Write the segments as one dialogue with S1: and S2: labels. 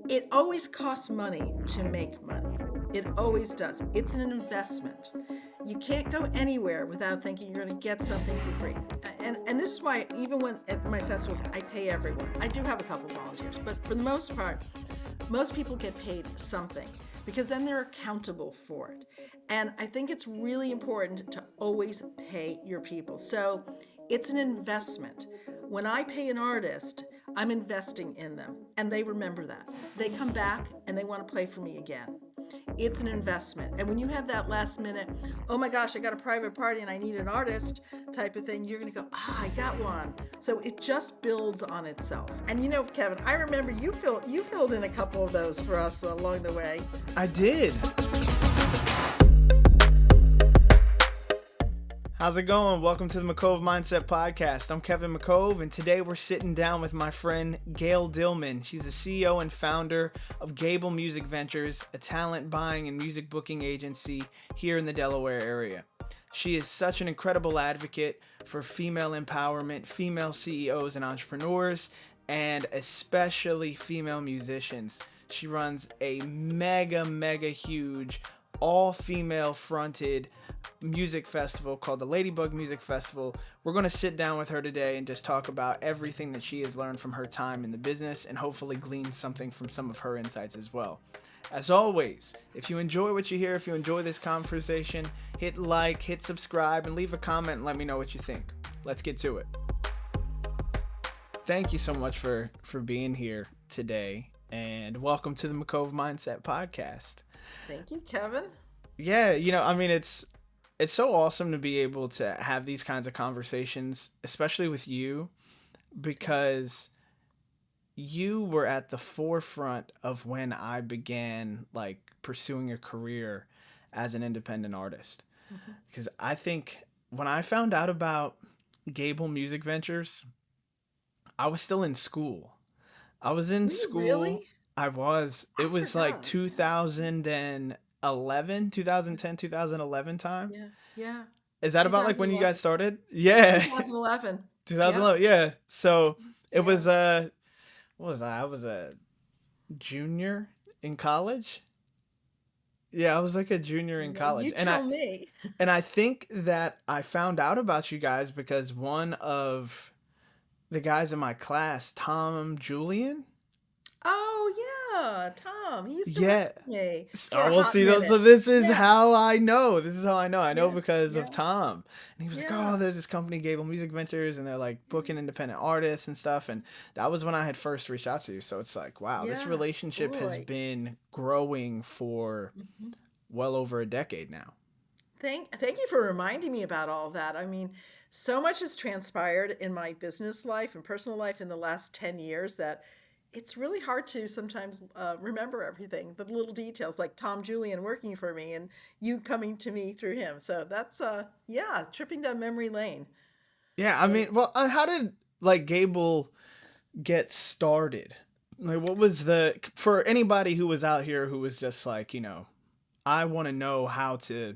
S1: It always costs money to make money. It always does. It's an investment. You can't go anywhere without thinking you're going to get something for free. And this is why even when at my festivals, I pay everyone. I do have a couple volunteers, but for the most part, most people get paid something because then they're accountable for it. And I think it's really important to always pay your people. So it's an investment. When I pay an artist, I'm investing in them, and they remember that. They come back and they want to play for me again. It's an investment. And when you have that last minute, oh my gosh, I got a private party and I need an artist type of thing, you're going to go, I got one. So it just builds on itself. And you know, Kevin, I remember you filled in a couple of those for us along the way.
S2: I did. How's it going? Welcome to the McCove Mindset Podcast. I'm Kevin McCove, and today we're sitting down with my friend Gail Dillman. She's the CEO and founder of Gable Music Ventures, a talent buying and music booking agency here in the Delaware area. She is such an incredible advocate for female empowerment, female CEOs and entrepreneurs, and especially female musicians. She runs a mega huge, all-female fronted music festival called the Ladybug Music Festival. We're going to sit down with her today and just talk about everything that she has learned from her time in the business and hopefully glean something from some of her insights as well. As always, if you enjoy what you hear, if you enjoy this conversation, hit like, hit subscribe, and leave a comment and let me know what you think. Let's get to it. Thank you so much for being here today, and welcome to the McCove Mindset Podcast.
S1: Thank you, Kevin.
S2: Yeah, it's so awesome to be able to have these kinds of conversations, especially with you, because you were at the forefront of when I began pursuing a career as an independent artist. Mm-hmm. Because I think when I found out about Gable Music Ventures, I was still in school. I was in school.
S1: Really?
S2: I was. It was like 2010, 2011 time.
S1: Yeah.
S2: Is that about when you guys started? Yeah.
S1: 2011.
S2: 2011, yeah. So it was, what was I? I was a junior in college. Yeah, I was like a junior in college.
S1: You tell me.
S2: And I think that I found out about you guys because one of the guys in my class, Tom Julian.
S1: Oh yeah, Tom. He used to work with me.
S2: So this is how I know. This is how I know. I know because of Tom. And he was like, "Oh, there's this company, Gable Music Ventures, and they're like booking independent artists and stuff." And that was when I had first reached out to you. So it's like, wow, this relationship has been growing for well over a decade now.
S1: Thank you for reminding me about all of that. I mean, so much has transpired in my business life and personal life in the last 10 years that it's really hard to sometimes remember everything, the little details, like Tom Julian working for me and you coming to me through him. So that's, tripping down memory lane.
S2: Yeah, I mean, well, how did, Gable get started? What was for anybody who was out here who was just I want to know how to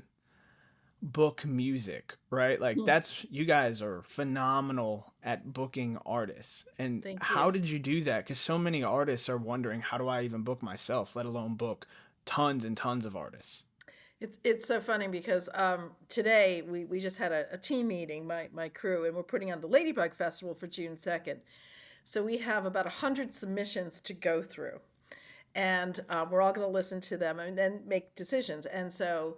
S2: book music, right? That's, you guys are phenomenal at booking artists. And how did you do that? Because so many artists are wondering, how do I even book myself, let alone book tons and tons of artists?
S1: It's so funny because today we just had a team meeting, my crew, and we're putting on the Ladybug Festival for June 2nd. So we have about 100 submissions to go through. And we're all going to listen to them and then make decisions. And so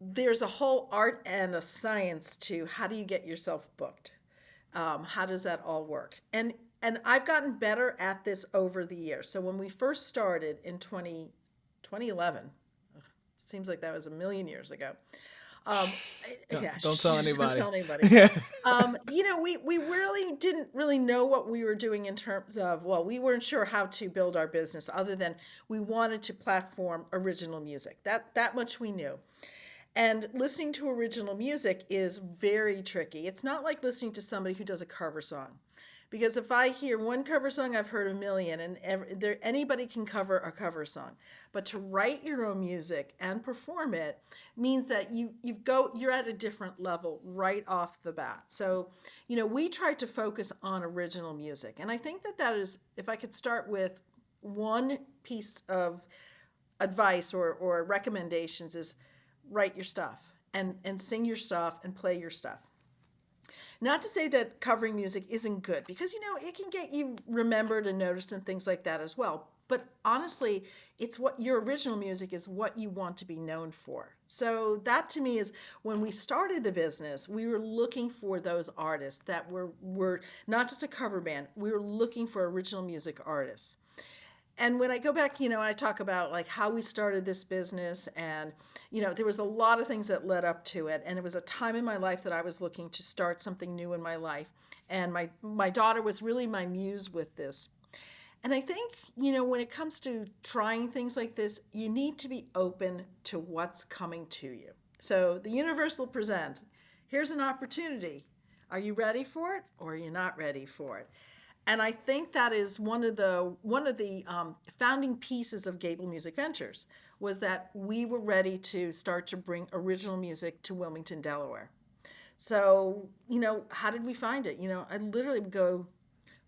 S1: there's a whole art and a science to how do you get yourself booked? How does that all work? And I've gotten better at this over the years. So when we first started in 2011, seems like that was a million years ago.
S2: Don't tell anybody.
S1: Don't tell anybody. We really didn't know what we were doing in terms of, we weren't sure how to build our business other than we wanted to platform original music. That much we knew. And listening to original music is very tricky. It's not like listening to somebody who does a cover song. Because if I hear one cover song, I've heard a million, and anybody can cover a cover song. But to write your own music and perform it means that you're at a different level right off the bat. So, we try to focus on original music. And I think that is, if I could start with one piece of advice or recommendations is write your stuff and sing your stuff and play your stuff. Not to say that covering music isn't good, because it can get you remembered and noticed and things like that as well. But honestly, it's what your original music is, what you want to be known for. So that to me is, when we started the business, we were looking for those artists that were not just a cover band. We were looking for original music artists. And when I go back, I talk about like how we started this business, and there was a lot of things that led up to it, and it was a time in my life that I was looking to start something new in my life, and my daughter was really my muse with this. And I think, when it comes to trying things like this, you need to be open to what's coming to you. So the universe will present, here's an opportunity. Are you ready for it, or are you not ready for it? And I think that is one of the founding pieces of Gable Music Ventures, was that we were ready to start to bring original music to Wilmington, Delaware. So, how did we find it? I literally would go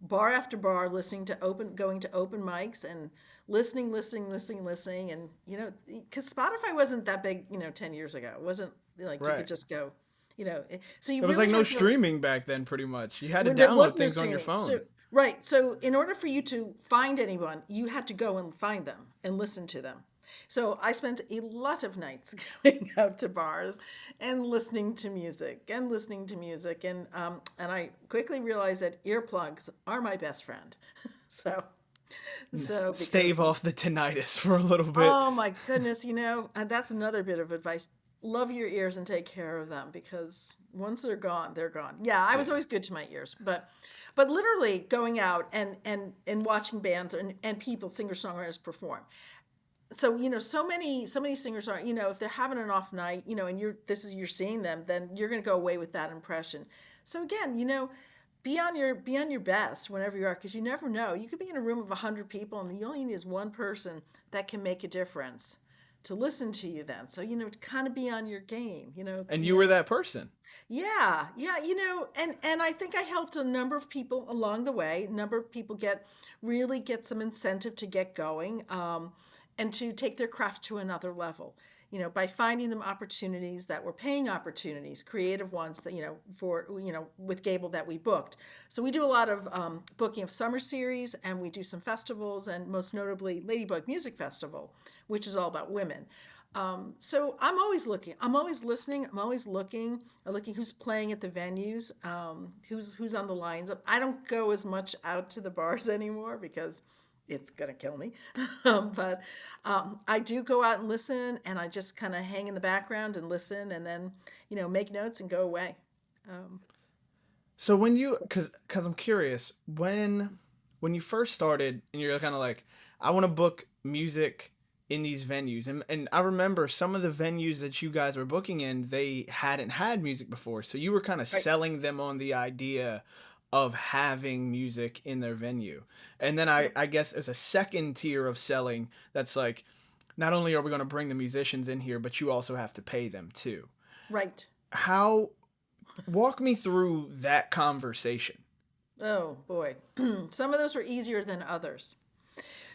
S1: bar after bar, going to open mics and listening. And, because Spotify wasn't that big, 10 years ago. It wasn't like
S2: Right.
S1: you could just go, so you
S2: There was
S1: really
S2: like no
S1: had to,
S2: streaming back then, pretty much. You had to
S1: when there
S2: download
S1: was no
S2: things on your
S1: streaming.
S2: phone.
S1: Right. So in order for you to find anyone, you had to go and find them and listen to them. So I spent a lot of nights going out to bars and listening to music. And I quickly realized that earplugs are my best friend. So
S2: Stave off the tinnitus for a little bit.
S1: oh my goodness, and that's another bit of advice. Love your ears and take care of them, because once they're gone, they're gone. Yeah, I was always good to my ears, but literally going out and watching bands and people, singer-songwriters perform. So, so many singers are, if they're having an off night, and you're seeing them, then you're going to go away with that impression. So again, be on your best whenever you are, because you never know. You could be in a room of 100 people, and you only need is one person that can make a difference to listen to you then. So, to kind of be on your game,
S2: And you were that person.
S1: Yeah, and I think I helped a number of people along the way. A number of people really get some incentive to get going, and to take their craft to another level. By finding them opportunities that were paying opportunities, creative ones that with Gable that we booked. So we do a lot of booking of summer series, and we do some festivals, and most notably Ladybug Music Festival, which is all about women. So I'm always looking. I'm always listening. I'm always looking. I'm looking who's playing at the venues, who's on the lines. I don't go as much out to the bars anymore, because it's gonna kill me. But I do go out and listen, and I just kind of hang in the background and listen, and then make notes and go away.
S2: So when because I'm curious, when you first started and you're kind of like, I want to book music in these venues, and I remember some of the venues that you guys were booking in, they hadn't had music before, so you were kind of
S1: Right.
S2: selling them on the idea of having music in their venue. And then I guess there's a second tier of selling that's like, not only are we going to bring the musicians in here, but you also have to pay them too.
S1: Right.
S2: Walk me through that conversation.
S1: Oh boy, some of those were easier than others.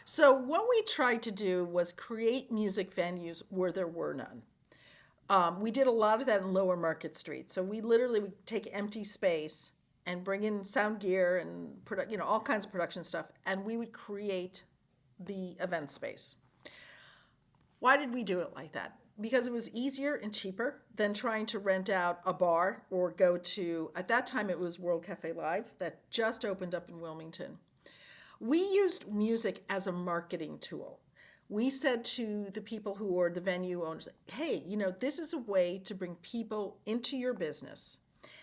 S1: So what we tried to do was create music venues where there were none. We did a lot of that in Lower Market Street. So we literally would take empty space and bring in sound gear and all kinds of production stuff, and we would create the event space. Why did we do it like that? Because it was easier and cheaper than trying to rent out a bar or go to, at that time it was World Cafe Live that just opened up in Wilmington. We used music as a marketing tool. We said to the people who were the venue owners, hey, this is a way to bring people into your business.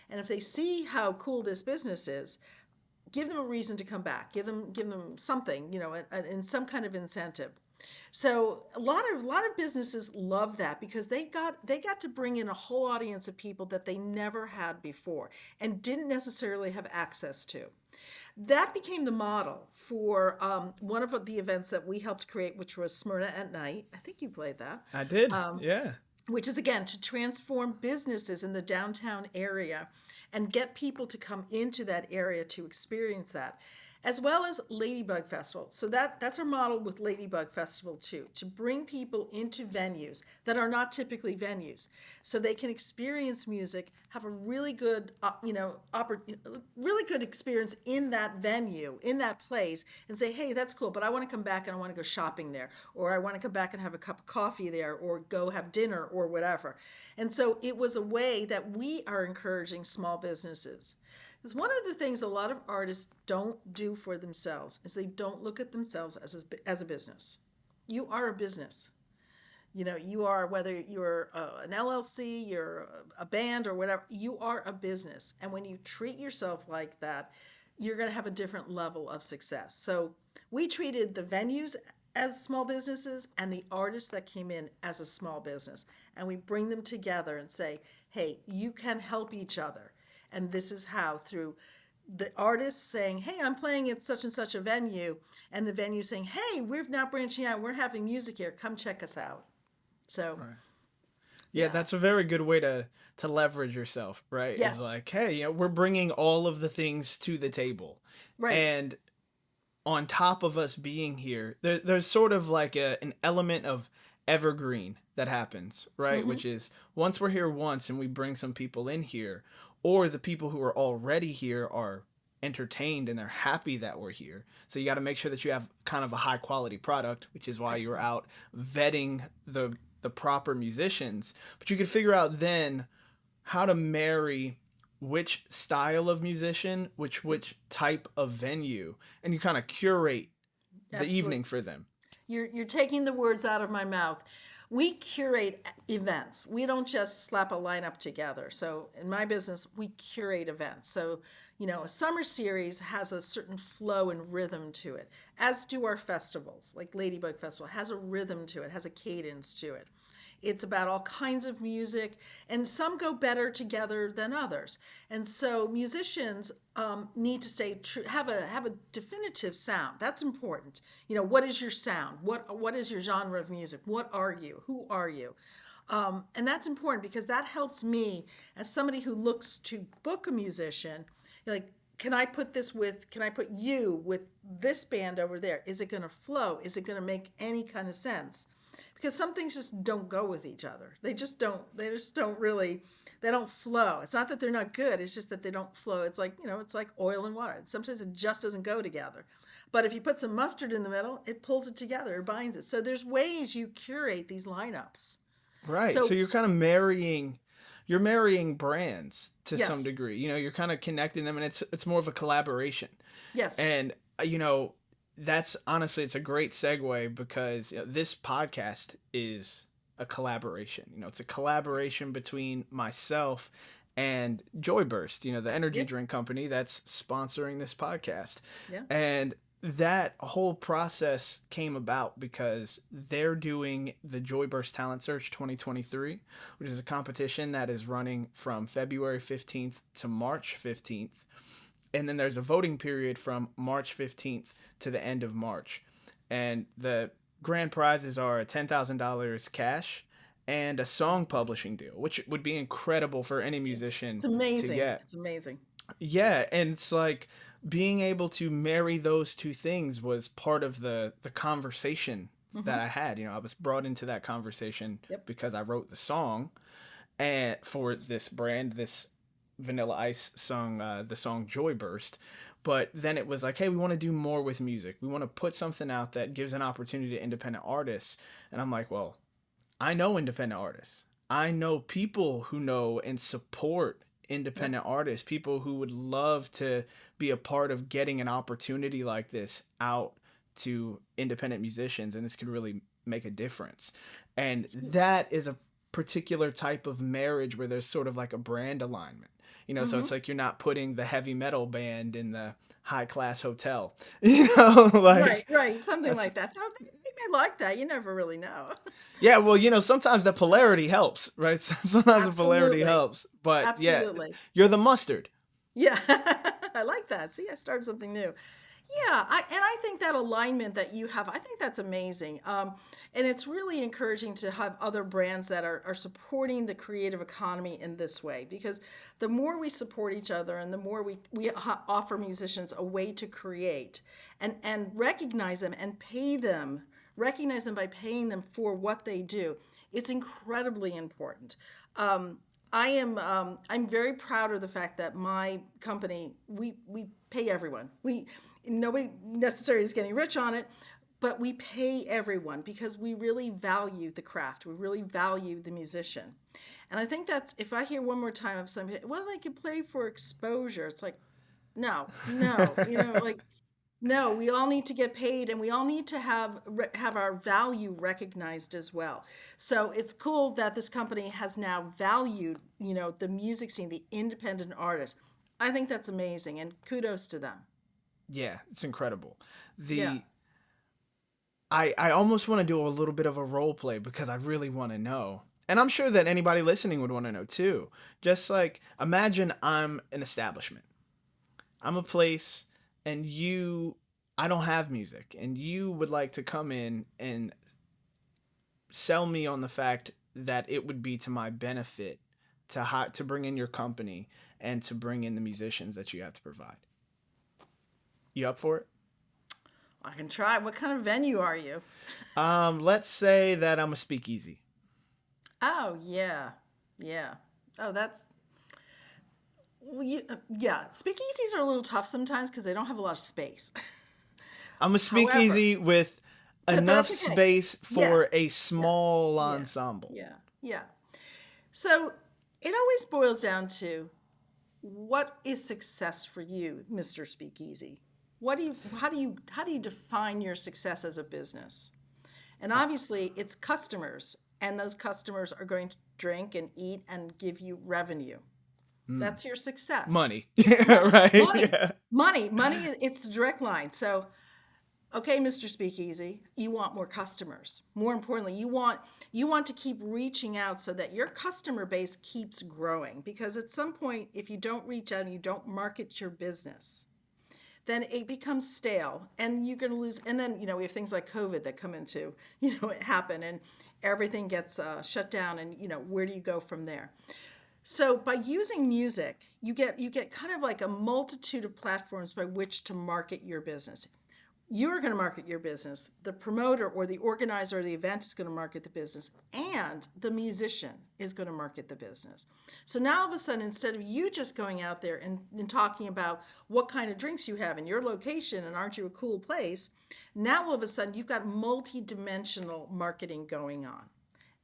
S1: And if they see how cool this business is, give them a reason to come back. Give them something, and some kind of incentive. So a lot of businesses love that, because they got to bring in a whole audience of people that they never had before and didn't necessarily have access to. That became the model for one of the events that we helped create, which was Smyrna at Night. I think you played that.
S2: I did. Yeah.
S1: Which is, again, to transform businesses in the downtown area and get people to come into that area to experience that. as well as Ladybug Festival. So that's our model with Ladybug Festival too, to bring people into venues that are not typically venues, so they can experience music, have a really good, really good experience in that venue, in that place, and say, hey, that's cool, but I want to come back and I want to go shopping there, or I want to come back and have a cup of coffee there, or go have dinner, or whatever. And so it was a way that we are encouraging small businesses. Because one of the things a lot of artists don't do for themselves is they don't look at themselves as a business. You are a business. You are, whether you're an LLC, you're a band, or whatever, you are a business. And when you treat yourself like that, you're going to have a different level of success. So we treated the venues as small businesses and the artists that came in as a small business. And we bring them together and say, hey, you can help each other. And this is how, through the artist saying, hey, I'm playing at such and such a venue, and the venue saying, hey, we're now branching out, we're having music here, come check us out. So
S2: right. Yeah, that's a very good way to leverage yourself, right?
S1: Yes.
S2: It's like, hey, we're bringing all of the things to the table.
S1: Right.
S2: And on top of us being here, there's sort of like an element of evergreen that happens, right?
S1: Mm-hmm.
S2: Which is, once we're here once and we bring some people in here, or the people who are already here are entertained and they're happy that we're here. So you got to make sure that you have kind of a high quality product, which is why you're out vetting the proper musicians. But you can figure out then how to marry which style of musician, which type of venue, and you kind of curate the evening for them.
S1: You're taking the words out of my mouth. We curate events. We don't just slap a lineup together. So in my business, we curate events. So, a summer series has a certain flow and rhythm to it, as do our festivals. Like Ladybug Festival has a rhythm to it, has a cadence to it. It's about all kinds of music, and some go better together than others. And so musicians need to stay true, have a definitive sound. That's important. What is your sound? What is your genre of music? What are you? Who are you? And that's important, because that helps me as somebody who looks to book a musician. Like, can I put you with this band over there? Is it going to flow? Is it going to make any kind of sense? Because some things just don't go with each other. They just don't flow. It's not that they're not good. It's just that they don't flow. It's like, it's like oil and water. Sometimes it just doesn't go together. But if you put some mustard in the middle, it pulls it together, it binds it. So there's ways you curate these lineups.
S2: Right. So you're kind of marrying brands to some degree. You're kind of connecting them, and it's more of a collaboration.
S1: Yes.
S2: And that's honestly, it's a great segue, because this podcast is a collaboration. It's a collaboration between myself and Joyburst, the energy drink company that's sponsoring this podcast.
S1: Yeah.
S2: And that whole process came about because they're doing the Joyburst Talent Search 2023, which is a competition that is running from February 15th to March 15th. And then there's a voting period from March 15th to the end of March. And the grand prizes are $10,000 cash and a song publishing deal, which would be incredible for any musician
S1: to get. It's amazing.
S2: Yeah, and it's like being able to marry those two things was part of the conversation that I had. I was brought into that conversation because I wrote the song and for this brand, this Vanilla Ice song, the song Joyburst. But then it was like, hey, we want to do more with music. We want to put something out that gives an opportunity to independent artists. And I'm like, well, I know independent artists. I know people who know and support independent artists, people who would love to be a part of getting an opportunity like this out to independent musicians. And this could really make a difference. And that is a particular type of marriage where there's sort of like a brand alignment. So it's like you're not putting the heavy metal band in the high class hotel, like
S1: right, something like that. They may like that. You never really know.
S2: Yeah, well, sometimes the polarity helps, right? Sometimes the polarity helps, but yeah, you're the mustard.
S1: Yeah, I like that. See, I started something new. Yeah, and I think that alignment that you have, I think that's amazing. And it's really encouraging to have other brands that are supporting the creative economy in this way, because the more we support each other and the more we offer musicians a way to create and recognize them and pay them, recognize them by paying them for what they do, it's incredibly important. I'm very proud of the fact that my company, we pay everyone. Nobody necessarily is getting rich on it, but we pay everyone because we really value the craft. We really value the musician. And I think that's, if I hear one more time of somebody, well, they can play for exposure. It's like, no, no, like, no, we all need to get paid, and we all need to have our value recognized as well. So it's cool that this company has now valued, the music scene, the independent artists. I think that's amazing, and kudos to them.
S2: Yeah, it's incredible.
S1: Yeah.
S2: The I almost want to do a little bit of a role play because I really want to know. And I'm sure that anybody listening would want to know too. Just like imagine I'm an establishment. I'm a place and I don't have music and you would like to come in and sell me on the fact that it would be to my benefit to bring in your company and to bring in the musicians that you have to provide. You up for it?
S1: I can try. What kind of venue are you?
S2: Let's say that I'm a speakeasy.
S1: Oh, yeah. Yeah. Oh, that's, well, yeah. Speakeasies are a little tough sometimes because they don't have a lot of space.
S2: I'm a
S1: However,
S2: speakeasy with
S1: but
S2: enough
S1: that's okay.
S2: space
S1: Yeah.
S2: for a
S1: Yeah.
S2: small
S1: Yeah.
S2: ensemble.
S1: Yeah. Yeah. So it always boils down to, what is success for you, Mr. Speakeasy? How do you define your success as a business? And obviously, it's customers, and those customers are going to drink and eat and give you revenue. That's your success.
S2: Money. Yeah,
S1: Money,
S2: right.
S1: money,
S2: Yeah.
S1: money. It's the direct line. So, okay, Mr. Speakeasy, you want more customers. More importantly, you want to keep reaching out so that your customer base keeps growing. Because at some point, if you don't reach out and you don't market your business, then it becomes stale and you're going to lose. And then, we have things like COVID that come into, it happen, and everything gets shut down, and, where do you go from there? So by using music, you get kind of like a multitude of platforms by which to market your business. You're going to market your business. The promoter or the organizer of the event is going to market the business, and the musician is going to market the business. So now all of a sudden, instead of you just going out there and talking about what kind of drinks you have in your location and aren't you a cool place, now all of a sudden you've got multi-dimensional marketing going on.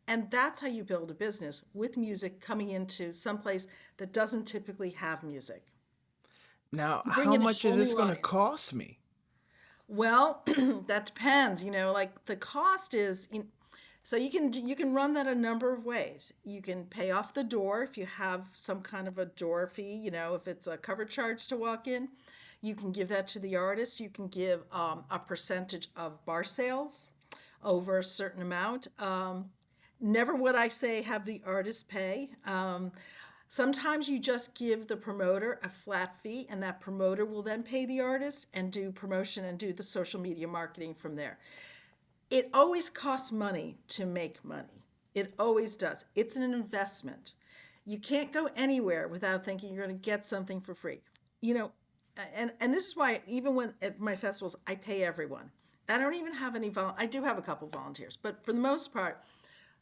S1: And that's how you build a business, with music coming into someplace that doesn't typically have music.
S2: Now,
S1: You bring
S2: how
S1: in a
S2: much is
S1: whole
S2: this
S1: new
S2: going to
S1: audience.
S2: cost me?
S1: Well, that depends. Like the cost is, so you can run that a number of ways. You can pay off the door if you have some kind of a door fee. If it's a cover charge to walk in, you can give that to the artist. You can give a percentage of bar sales over a certain amount. Never would I say have the artist pay. Sometimes you just give the promoter a flat fee, and that promoter will then pay the artist and do promotion and do the social media marketing from there. It always costs money to make money. It always does. It's an investment. You can't go anywhere without thinking you're going to get something for free. You know, and this is why, even when at my festivals, I pay everyone. I don't even have any I do have a couple volunteers, but for the most part,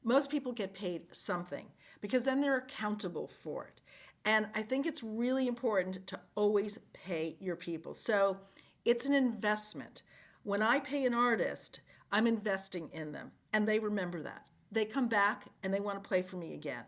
S1: most people get paid something, because then they're accountable for it. And I think it's really important to always pay your people. So it's an investment. When I pay an artist, I'm investing in them, and they remember that. They come back and they want to play for me again.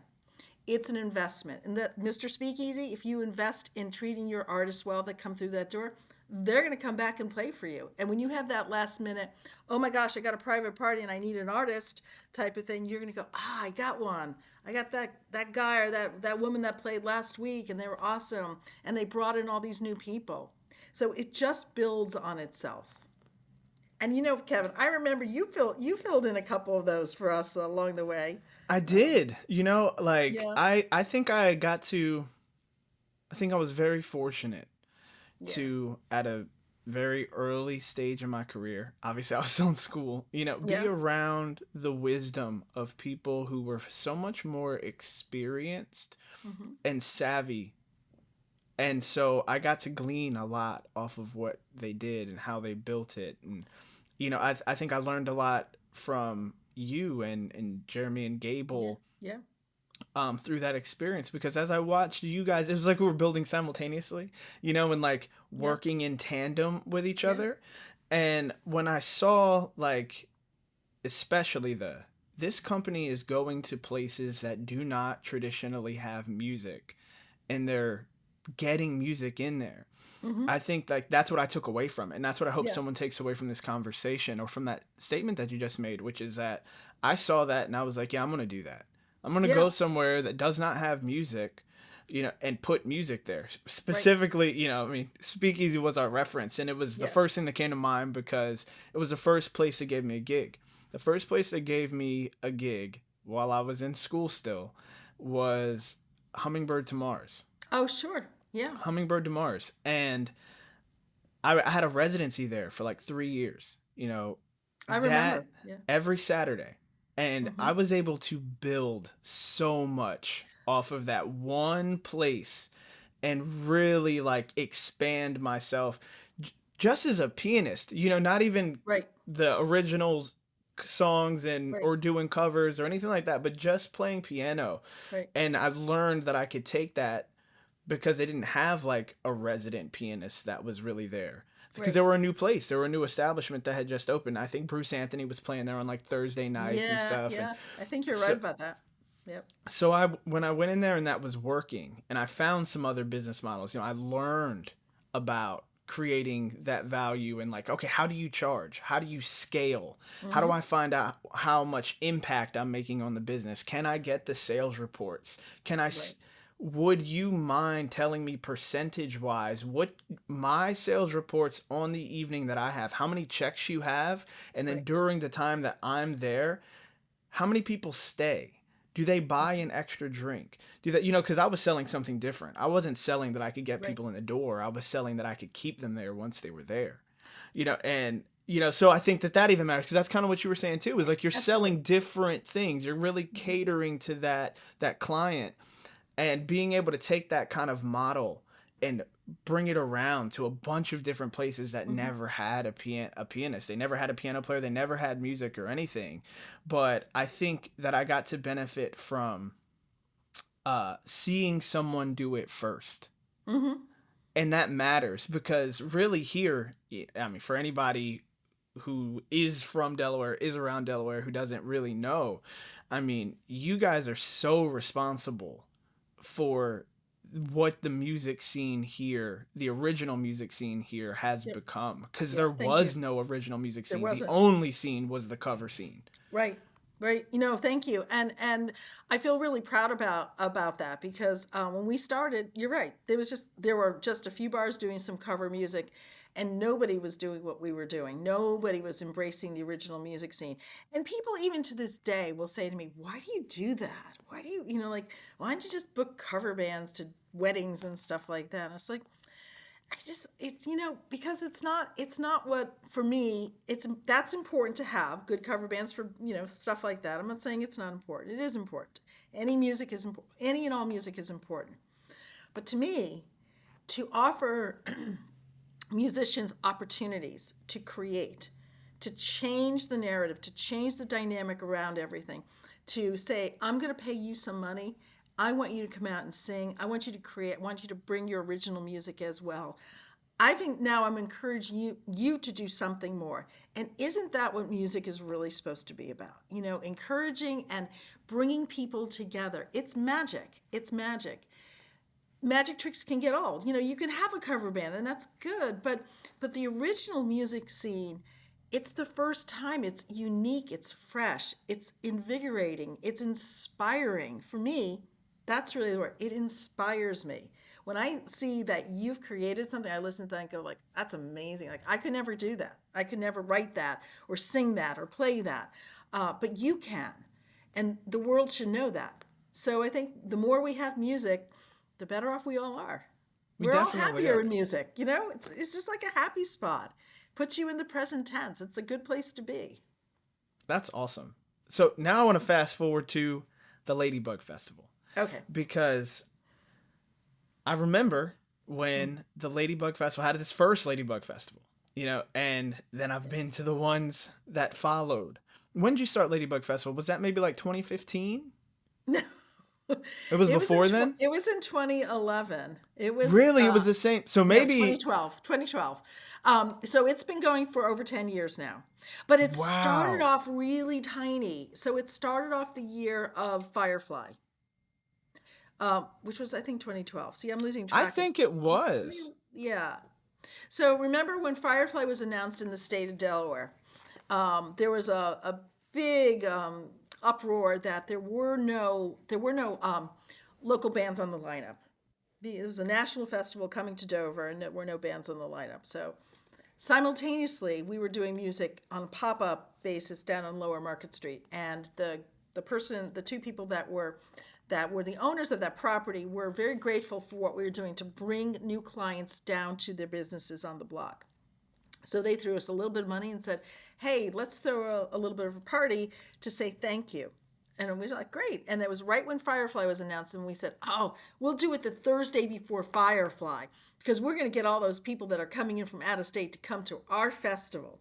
S1: It's an investment. And that, Mr. Speakeasy, if you invest in treating your artists well that come through that door, they're going to come back and play for you. And when you have that last minute, oh my gosh, I got a private party and I need an artist type of thing, you're going to go, I got one. I got that guy or that woman that played last week, and they were awesome. And they brought in all these new people. So it just builds on itself. And Kevin, I remember you filled in a couple of those for us along the way.
S2: I did.
S1: Yeah,
S2: I think I was very fortunate
S1: yeah,
S2: to, at a very early stage in my career. Obviously, I was still in school. Be
S1: Yeah.
S2: around the wisdom of people who were so much more experienced
S1: Hmm.
S2: and savvy. And so I got to glean a lot off of what they did and how they built it. And, I think I learned a lot from you and Jeremy and
S1: Yeah.
S2: Gable
S1: Yeah.
S2: through that experience, because as I watched you guys, it was like we were building simultaneously, and like
S1: Yeah.
S2: working in tandem with each
S1: Yeah.
S2: other. And when I saw, like, especially this company is going to places that do not traditionally have music, and they're getting music in there.
S1: Hmm.
S2: I think, like, that's what I took away from it, and that's what I hope
S1: Yeah.
S2: someone takes away from this conversation or from that statement that you just made, which is that I saw that and I was like, yeah, I'm gonna do that. I'm gonna
S1: Yeah.
S2: go somewhere that does not have music, and put music there.
S1: Right.
S2: Specifically, I mean, Speakeasy was our reference, and it was the
S1: Yeah.
S2: first thing that came to mind because it was the first place that gave me a gig. The first place that gave me a gig while I was in school still was Hummingbird to Mars.
S1: Oh, sure. Yeah.
S2: Hummingbird to Mars. And I had a residency there for like 3 years,
S1: I
S2: that
S1: remember. Yeah.
S2: every Saturday. And I
S1: Hmm.
S2: was able to build so much off of that one place and really like expand myself just as a pianist, not even
S1: Right.
S2: the original songs and
S1: Right.
S2: or doing covers or anything like that, but just playing piano.
S1: Right.
S2: And I learned that I could take that because they didn't have like a resident pianist that was really there. Because
S1: Right.
S2: they were a new place, they were a new establishment that had just opened. I think Bruce Anthony was playing there on like Thursday nights and
S1: Yeah.
S2: stuff. And
S1: Yeah. I think you're right
S2: so,
S1: about that. Yep.
S2: so when I went in there and that was working, and I found some other business models, I learned about creating that value and like, okay, how do you charge? How do you scale? How do
S1: Hmm.
S2: I find out how much impact I'm making on the business? Can I get the sales reports? Can I
S1: Right.
S2: would you mind telling me percentage wise what my sales reports on the evening that I have, how many checks you have, and then
S1: Right.
S2: during the time that I'm there, how many people stay? Do they buy
S1: Hmm.
S2: an extra drink? Do that, because I was selling something different. I wasn't selling that I could get
S1: Right.
S2: people in the door. I was selling that I could keep them there once they were there. And so I think that even matters, because that's kind of what you were saying too. Is like you're
S1: Absolutely.
S2: selling different things. You're really
S1: Hmm.
S2: catering to that client, and being able to take that kind of model and bring it around to a bunch of different places that
S1: Hmm.
S2: never had a pianist. They never had a piano player. They never had music or anything. But I think that I got to benefit from seeing someone do it first.
S1: Hmm.
S2: And that matters, because really here, I mean, for anybody who is from Delaware, is around Delaware, who doesn't really know, I mean, you guys are so responsible for what the music scene here, the original music scene here, has
S1: Yep.
S2: become. Because
S1: Yeah.
S2: there
S1: Thank you.
S2: was no original music
S1: There
S2: scene. The
S1: wasn't.
S2: only scene was the cover scene.
S1: Right. Right. Thank you. And I feel really proud about that because when we started, you're right. There were just a few bars doing some cover music, and nobody was doing what we were doing. Nobody was embracing the original music scene. And people even to this day will say to me, "Why do you do that? Why do you, like, why don't you just book cover bands to weddings and stuff like that?" And it's like, it's because it's not what for me that's important to have good cover bands for stuff like that. I'm not saying it's not important. It is important. Any music is important. Any and all music is important. But to me, to offer musicians opportunities to create, to change the narrative, to change the dynamic around everything, to say, I'm going to pay you some money. I want you to come out and sing. I want you to create. I want you to bring your original music as well. I think now I'm encouraging you to do something more. And isn't that what music is really supposed to be about? Encouraging and bringing people together. It's magic. It's magic. Magic tricks can get old. You can have a cover band and that's good, but the original music scene, it's the first time. It's unique, it's fresh, it's invigorating, it's inspiring. For me, that's really the word. It inspires me. When I see that you've created something, I listen to that and go like, that's amazing. Like I could never do that. I could never write that or sing that or play that. But you can. And the world should know that. So I think the more we have music, the better off we all are.
S2: We
S1: We're all
S2: definitely
S1: happier
S2: are.
S1: in music, you know? It's just like a happy spot. Puts you in the present tense. It's a good place to be.
S2: That's awesome. So now I want to fast forward to the Ladybug Festival
S1: Okay.
S2: because I remember when the Ladybug Festival had its first Ladybug Festival, and then I've been to the ones that followed. When did you start Ladybug Festival? Was that maybe like 2015?
S1: No.
S2: It was before then?
S1: It was in 2011. It was
S2: Really? It was the same. So
S1: no,
S2: maybe,
S1: 2012. So it's been going for over 10 years now. But it started
S2: wow.
S1: off really tiny. So it started off the year of Firefly, which was, I think, 2012. See, I'm losing
S2: I
S1: track.
S2: think it was.
S1: Yeah. So remember when Firefly was announced in the state of Delaware? There was a big uproar that there were no local bands on the lineup. It was a national festival coming to Dover, and there were no bands on the lineup. So simultaneously, we were doing music on a pop-up basis down on Lower Market Street, and the two people that were the owners of that property were very grateful for what we were doing to bring new clients down to their businesses on the block. So they threw us a little bit of money and said, hey, let's throw a little bit of a party to say thank you. And we were like, great. And that was right when Firefly was announced. And we said, oh, we'll do it the Thursday before Firefly because we're going to get all those people that are coming in from out of state to come to our festival.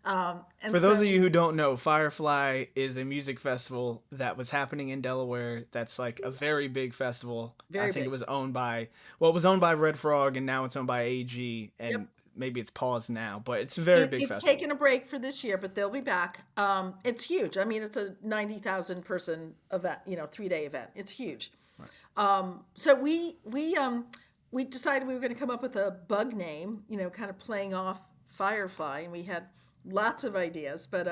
S2: For those of you who don't know, Firefly is a music festival that was happening in Delaware. That's like a very big festival.
S1: Very
S2: I think
S1: big.
S2: it was owned by, it was owned by Red Frog, and now it's owned by AG, and
S1: Yep.
S2: maybe it's paused now, but it's a very big
S1: It's
S2: festival.
S1: taken a break for this year, but they'll be back. It's huge. I mean, it's a 90,000 person event, 3-day event. It's huge. So we decided we were going to come up with a bug name, kind of playing off Firefly, and we had lots of ideas. But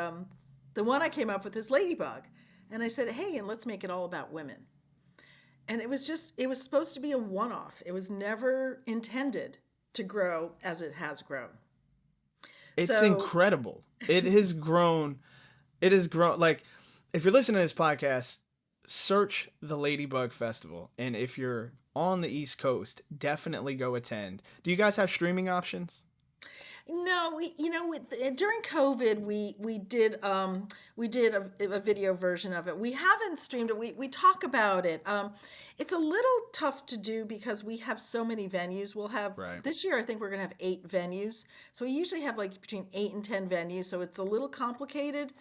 S1: the one I came up with is Ladybug, and I said, hey, and let's make it all about women. And it was supposed to be a one-off. It was never intended to grow as it has grown.
S2: It's incredible. It has grown. It has grown. Like, if you're listening to this podcast, search the Ladybug Festival. And if you're on the East Coast, definitely go attend. Do you guys have streaming options?
S1: No, during COVID, we did a video version of it. We haven't streamed it. We talk about it. It's a little tough to do because we have so many venues. We'll have this year. I think we're going to have 8 venues. So we usually have like between 8 and 10 venues. So it's a little complicated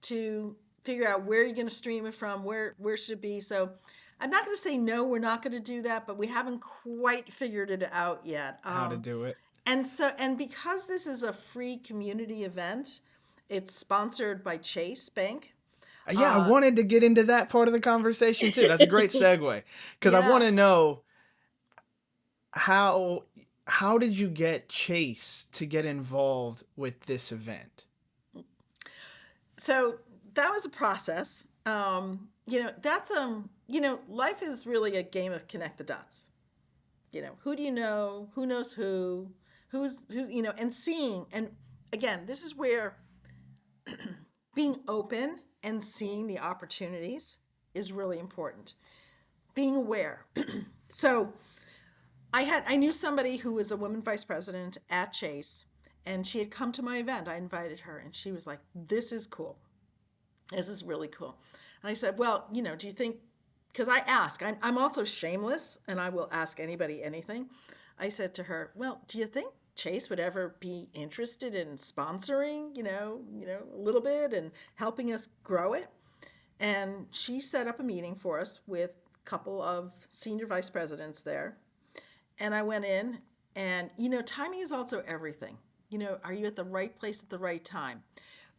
S1: to figure out where you're going to stream it from, where should it be. So I'm not going to say no, we're not going to do that, but we haven't quite figured it out yet.
S2: How to do it.
S1: And because this is a free community event, it's sponsored by Chase Bank.
S2: Yeah, I wanted to get into that part of the conversation too. That's a great segue because I want to know how did you get Chase to get involved with this event?
S1: So that was a process. That's life is really a game of connect the dots. Who do you know? Who knows who? Who's who? And seeing. And again, this is where being open and seeing the opportunities is really important. Being aware. So I knew somebody who was a woman vice president at Chase, and she had come to my event. I invited her, and she was like, "This is cool. This is really cool." And I said, "Well, do you think?" Because I ask. I'm also shameless, and I will ask anybody anything. I said to her, "Well, do you think Chase would ever be interested in sponsoring, a little bit and helping us grow it?" And she set up a meeting for us with a couple of senior vice presidents there. And I went in, and timing is also everything. Are you at the right place at the right time?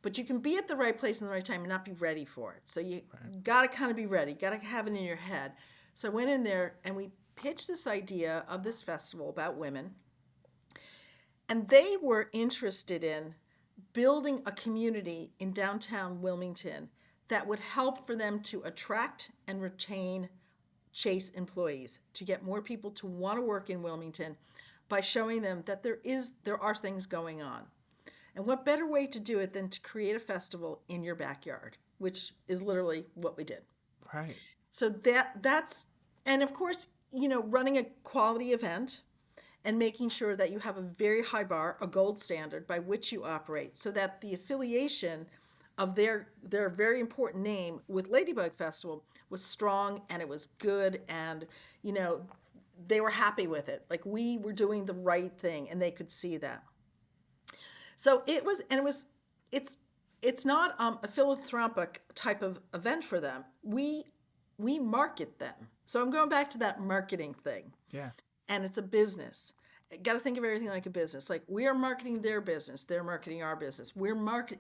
S1: But you can be at the right place in the right time and not be ready for it. So you got to kind of be ready, got to have it in your head. So I went in there and we pitched this idea of this festival about women. And they were interested in building a community in downtown Wilmington that would help for them to attract and retain Chase employees, to get more people to want to work in Wilmington by showing them that there are things going on. And what better way to do it than to create a festival in your backyard, which is literally what we did.
S2: Right.
S1: So that's, and of course, running a quality event and making sure that you have a very high bar, a gold standard by which you operate, so that the affiliation of their very important name with Ladybug Festival was strong and it was good, and they were happy with it. Like, we were doing the right thing and they could see that. So it's not a philanthropic type of event for them. We market them. So I'm going back to that marketing thing.
S2: Yeah.
S1: And it's a business. Got to think of everything like a business. Like, we are marketing their business, they're marketing our business.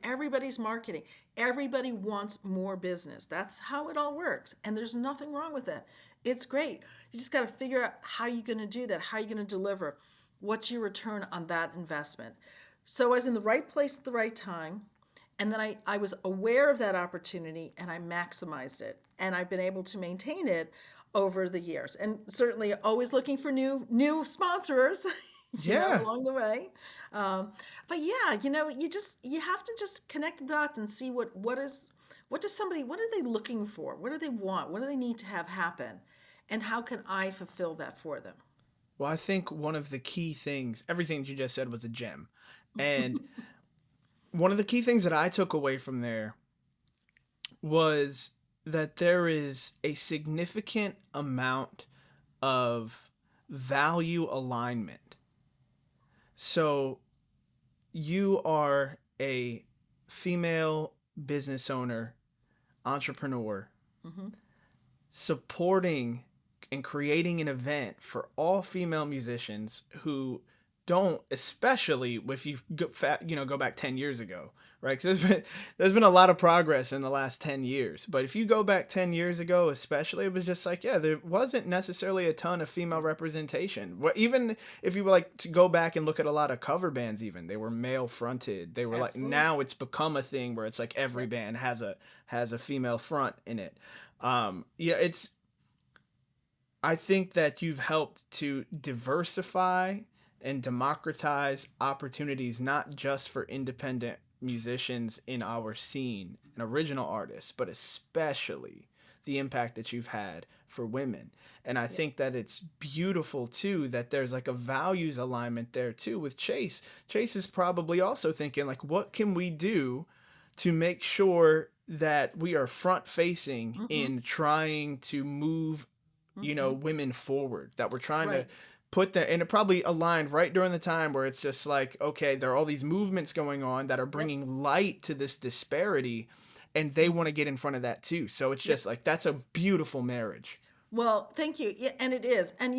S1: Everybody's marketing. Everybody wants more business. That's how it all works. And there's nothing wrong with that. It's great. You just got to figure out how you're going to do that, how you're going to deliver. What's your return on that investment? So I was in the right place at the right time. And then I was aware of that opportunity and I maximized it. And I've been able to maintain it over the years. And certainly always looking for new sponsors along the way. But yeah, you have to just connect the dots and see what are they looking for? What do they want? What do they need to have happen? And how can I fulfill that for them?
S2: Well, I think one of the key things, everything you just said was a gem. And one of the key things that I took away from there was that there is a significant amount of value alignment. So you are a female business owner, entrepreneur, supporting and creating an event for all female musicians who don't, especially if you go back 10 years ago, right? Because there's been a lot of progress in the last 10 years. But if you go back 10 years ago, especially, it was just like, there wasn't necessarily a ton of female representation. Even if you were like to go back and look at a lot of cover bands, even they were male fronted. They were Absolutely. Like, now it's become a thing where it's like every band has a female front in it. I think that you've helped to diversify and democratize opportunities, not just for independent musicians in our scene and original artists, but especially the impact that you've had for women. And I think that it's beautiful too that there's like a values alignment there too with Chase. Chase is probably also thinking like, what can we do to make sure that we are front facing in trying to move women forward, that we're trying to put that, and it probably aligned right during the time where it's just like, okay, there are all these movements going on that are bringing light to this disparity, and they want to get in front of that too. So it's just like, that's a beautiful marriage.
S1: Well, thank you. Yeah, and it is. And,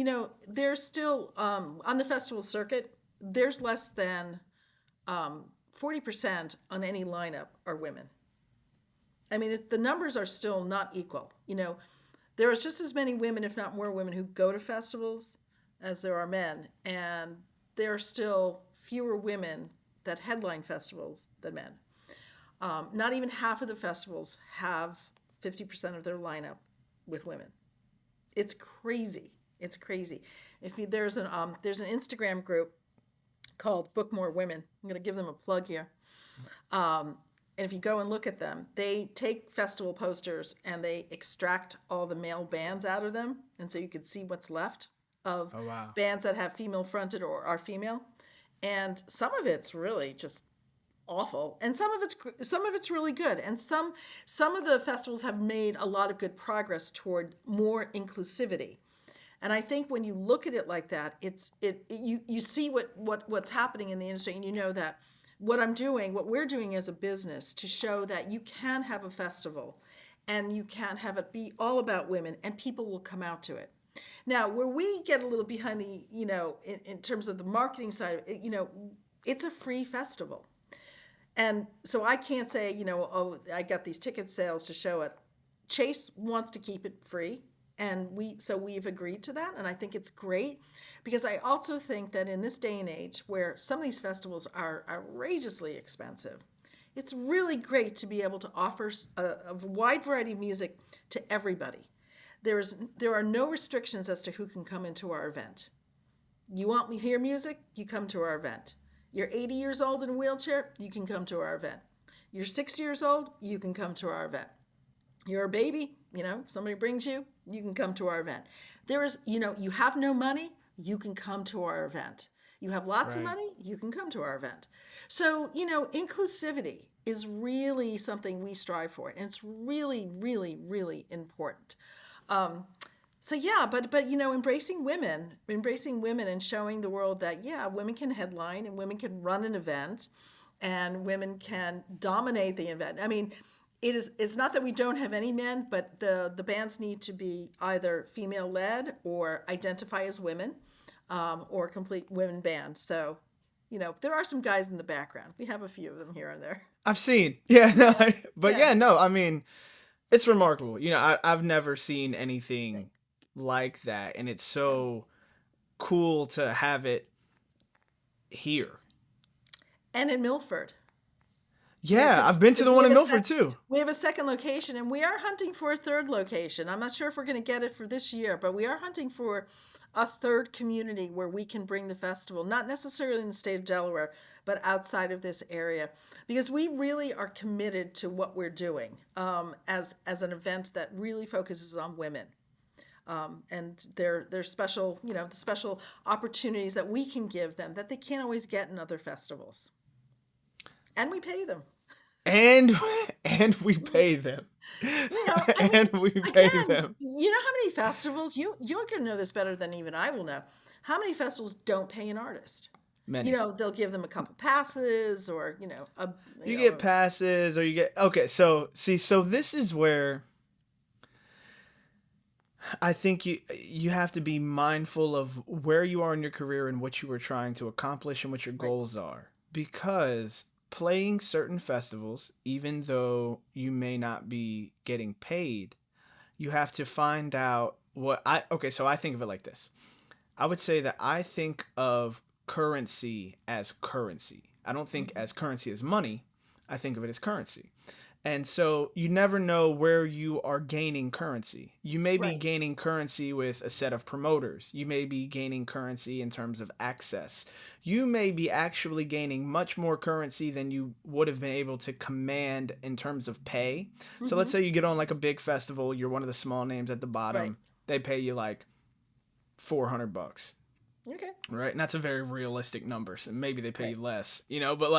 S1: there's still, on the festival circuit, there's less than 40% on any lineup are women. I mean, the numbers are still not equal. There is just as many women, if not more women, who go to festivals as there are men. And there are still fewer women that headline festivals than men. Not even half of the festivals have 50% of their lineup with women. It's crazy. It's crazy. There's an Instagram group called Book More Women. I'm going to give them a plug here. And if you go and look at them, they take festival posters and they extract all the male bands out of them. And so you can see what's left of bands that have female fronted or are female. And some of it's really just awful. And some of it's really good. And some of the festivals have made a lot of good progress toward more inclusivity. And I think when you look at it like that, you see what's happening in the industry, and you know that what we're doing as a business to show that you can have a festival and you can have it be all about women and people will come out to it. Now, where we get a little behind the, in terms of the marketing side, it's a free festival. And so I can't say, I got these ticket sales to show it. Chase wants to keep it free. And we've agreed to that, and I think it's great, because I also think that in this day and age where some of these festivals are outrageously expensive, it's really great to be able to offer a wide variety of music to everybody. There are no restrictions as to who can come into our event. You want to hear music? You come to our event. You're 80 years old in a wheelchair? You can come to our event. You're 6 years old? You can come to our event. You're a baby, somebody brings you, you can come to our event. There is, you have no money, you can come to our event. You have lots of
S2: Right.
S1: money, you can come to our event. So, inclusivity is really something we strive for, and it's really, really, really important. Um, so yeah, but embracing women and showing the world that yeah, women can headline and women can run an event and women can dominate the event. I mean, it's not that we don't have any men, but the bands need to be either female led or identify as women, or complete women band. So, there are some guys in the background. We have a few of them here and there.
S2: I've seen. Yeah, no, but
S1: Yeah.
S2: yeah, no, I mean, it's remarkable. I've never seen anything like that, and it's so cool to have it here.
S1: And in Milford.
S2: Yeah, I've been to
S1: Because
S2: the one in Milford too.
S1: we have a second location, and we are hunting for a third location. I'm not sure if we're going to get it for this year, but we are hunting for a third community where we can bring the festival, not necessarily in the state of Delaware, but outside of this area, because we really are committed to what we're doing, as an event that really focuses on women. And their special, the special opportunities that we can give them that they can't always get in other festivals. And we pay them.
S2: And and we pay them.
S1: I mean,
S2: And we pay
S1: again,
S2: them.
S1: you know how many festivals, you're going to know this better than even I will know. How many festivals don't pay an artist?
S2: Many.
S1: They'll give them a couple passes or,
S2: You get passes or you get okay, so this is where I think you have to be mindful of where you are in your career and what you are trying to accomplish and what your
S1: right,
S2: goals are. Because playing certain festivals, even though you may not be getting paid, you have to find out so I think of it like this. I would say that I think of currency as currency. I don't think as currency as money. I think of it as currency. And so you never know where you are gaining currency. You may be
S1: right,
S2: gaining currency with a set of promoters. You may be gaining currency in terms of access. You may be actually gaining much more currency than you would have been able to command in terms of pay. So let's say you get on like a big festival, you're one of the small names at the bottom.
S1: right.
S2: They pay you like $400.
S1: Okay.
S2: Right? And that's a very realistic number. So maybe they pay
S1: Right.
S2: you less, but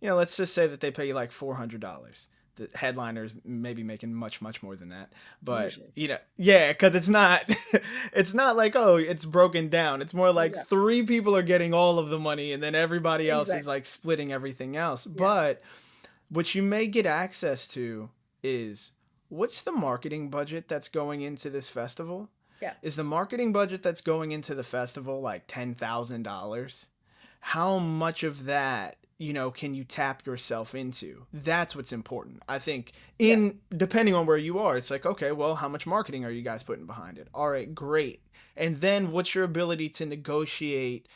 S2: let's just say that they pay you like $400. The headliners may be making much, much more than that. But,
S1: Usually.
S2: yeah, because it's not, it's not like, oh, it's broken down. It's more like
S1: Yeah.
S2: 3 people are getting all of the money and then everybody else is
S1: Exactly.
S2: like splitting everything else.
S1: Yeah.
S2: But what you may get access to is what's the marketing budget that's going into this festival?
S1: Yeah.
S2: Is the marketing budget that's going into the festival like $10,000? How much of that, can you tap yourself into? That's what's important. I think depending on where you are, it's like, okay, well, how much marketing are you guys putting behind it? All right, great. And then what's your ability to negotiate,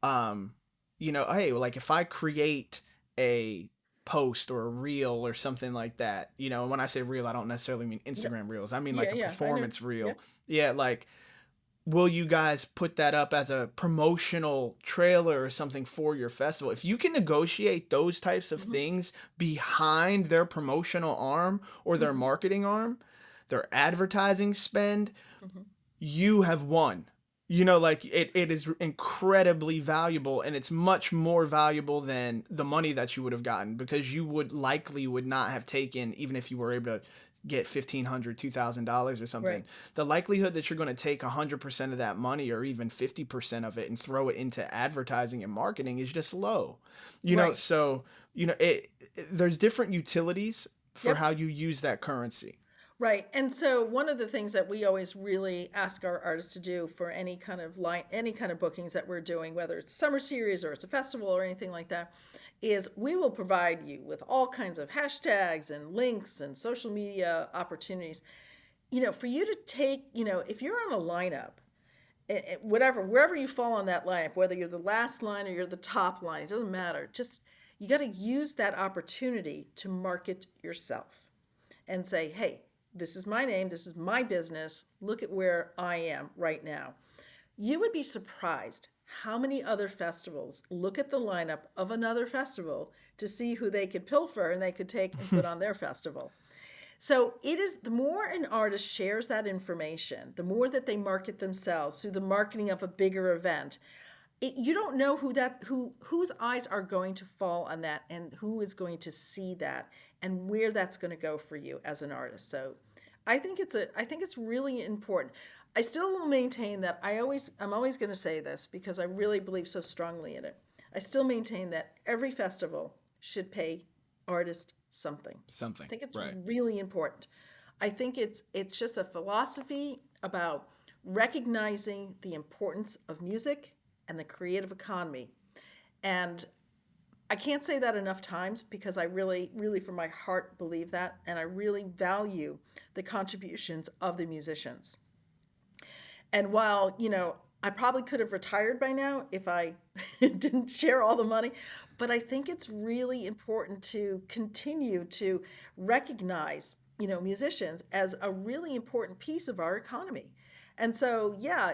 S2: hey, like if I create a post or a reel or something like that, and when I say reel, I don't necessarily mean Instagram reels. I mean like a
S1: Yeah. I know.
S2: performance reel.
S1: Yeah.
S2: Yeah, like will you guys put that up as a promotional trailer or something for your festival? If you can negotiate those types of things behind their promotional arm or their marketing arm, their advertising spend, you have won. Like it is incredibly valuable, and it's much more valuable than the money that you would have gotten, because you would not have taken, even if you were able to get $1,500, $2,000 or something.
S1: Right.
S2: The likelihood that you're going to take 100% of that money or even 50% of it and throw it into advertising and marketing is just low.
S1: Right.
S2: So there's different utilities for
S1: Yep.
S2: how you use that currency.
S1: Right. And so one of the things that we always really ask our artists to do for any kind of bookings that we're doing, whether it's summer series or it's a festival or anything like that, is we will provide you with all kinds of hashtags and links and social media opportunities, for you to take, if you're on a lineup, wherever you fall on that lineup, whether you're the last line or you're the top line, it doesn't matter. Just, you got to use that opportunity to market yourself and say, hey, this is my name, this is my business, look at where I am right now. You would be surprised how many other festivals look at the lineup of another festival to see who they could pilfer and they could take and put on their festival. So it is, the more an artist shares that information, the more that they market themselves through the marketing of a bigger event. You don't know whose eyes are going to fall on that and who is going to see that and where that's going to go for you as an artist. So I think it's really important. I still will maintain that I'm always going to say this because I really believe so strongly in it. I still maintain that every festival should pay artists something. I
S2: Something.
S1: think it's
S2: Right.
S1: really important. I think it's just a philosophy about recognizing the importance of music and the creative economy. And I can't say that enough times because I really, really from my heart believe that. And I really value the contributions of the musicians. And while, I probably could have retired by now if I didn't share all the money, but I think it's really important to continue to recognize, musicians as a really important piece of our economy. And so, yeah,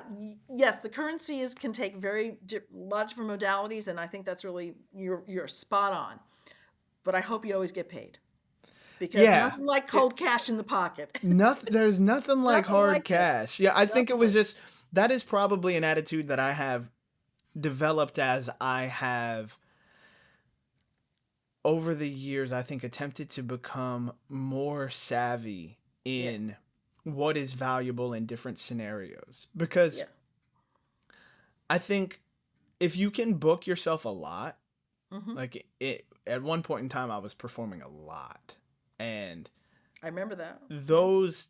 S1: yes, the currency can take lot of different modalities, and I think that's really you're spot on. But I hope you always get paid because
S2: Yeah.
S1: nothing like cold cash in the pocket.
S2: Nothing. There's nothing like
S1: Nothing
S2: hard
S1: like it.
S2: cash. Yeah, I think it
S1: Nothing
S2: was
S1: like
S2: just that is probably an attitude that I have developed as I have over the years. I think attempted to become more savvy
S1: yeah,
S2: in what is valuable in different scenarios because
S1: yeah.
S2: I think if you can book yourself a lot,
S1: Hmm.
S2: like it at one point in time I was performing a lot, and
S1: I remember that. Yeah.
S2: those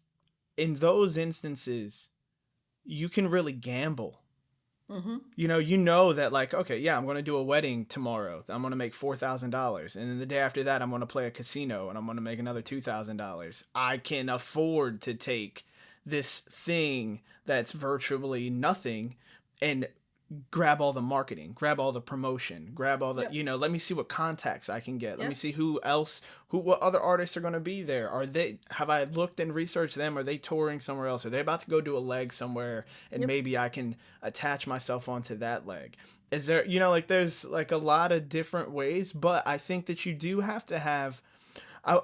S2: in those instances you can really gamble.
S1: Hmm.
S2: You know that, like, okay, yeah, I'm going to do a wedding tomorrow. I'm going to make $4,000. And then the day after that, I'm going to play a casino and I'm going to make another $2,000. I can afford to take this thing that's virtually nothing and grab all the marketing, grab all the promotion, grab all the,
S1: Yep.
S2: let me see what contacts I can get. Let me
S1: Yep.
S2: see what other artists are going to be there. Have I looked and researched them? Are they touring somewhere else? Are they about to go do a leg somewhere? And
S1: Yep.
S2: maybe I can attach myself onto that leg. Is there, like, there's like a lot of different ways, but I think that you do have to have,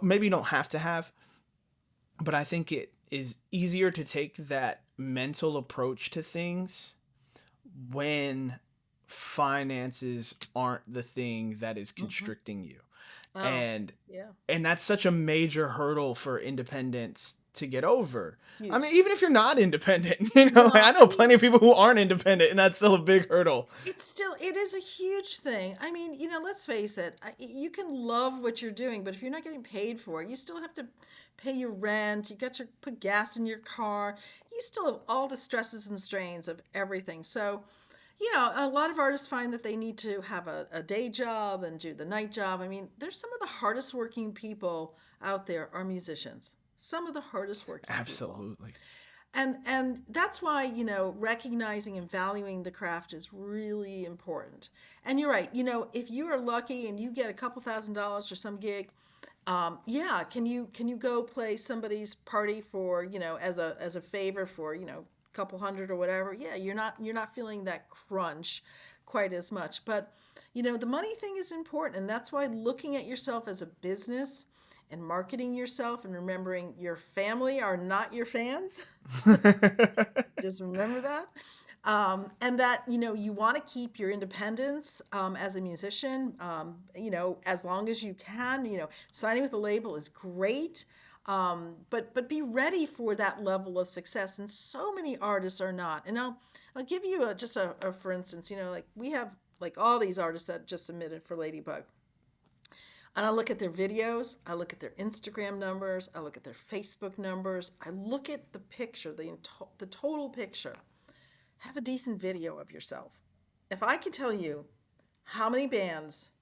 S2: maybe you don't have to have, but I think it is easier to take that mental approach to things when finances aren't the thing that is
S1: Hmm.
S2: constricting you.
S1: Oh,
S2: And
S1: yeah.
S2: that's such a major hurdle for independence to get over. I mean,
S1: Huge.
S2: even if you're not independent, like, I
S1: No,
S2: know plenty of people who aren't independent and that's still a big hurdle.
S1: it is a huge thing. I mean, let's face it. You can love what you're doing, but if you're not getting paid for it, you still have to pay your rent. You got to put gas in your car. You still have all the stresses and strains of everything. So, a lot of artists find that they need to have a day job and do the night job. I mean, there's some of the hardest working people out there are musicians. Some of the hardest working people.
S2: Absolutely.
S1: And that's why, recognizing and valuing the craft is really important. And you're right, if you are lucky and you get a couple $1,000s for some gig, yeah, can you go play somebody's party for, as a favor for, couple hundred or whatever? Yeah, you're not feeling that crunch quite as much. But, the money thing is important, and that's why looking at yourself as a business and marketing yourself and remembering your family are not your fans. Just remember that. And that, you want to keep your independence as a musician, as long as you can. Signing with a label is great, but be ready for that level of success. And so many artists are not. And I'll give you just a for instance. Like we have like all these artists that just submitted for Ladybug. And I look at their videos, I look at their Instagram numbers, I look at their Facebook numbers, I look at the picture, the total picture. Have a decent video of yourself. If I could tell you how many bands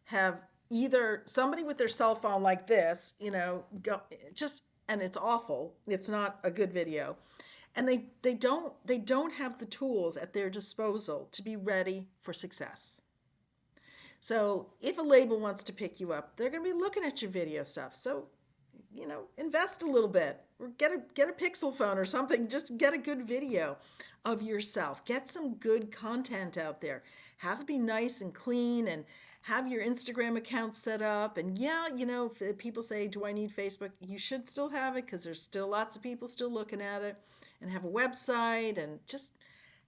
S1: have either somebody with their cell phone like this, and it's awful. It's not a good video. And they don't have the tools at their disposal to be ready for success. So if a label wants to pick you up, they're going to be looking at your video stuff. So, invest a little bit or get a Pixel phone or something. Just get a good video of yourself. Get some good content out there. Have it be nice and clean and have your Instagram account set up. And yeah, if people say, do I need Facebook? You should still have it because there's still lots of people still looking at it, and have a website, and just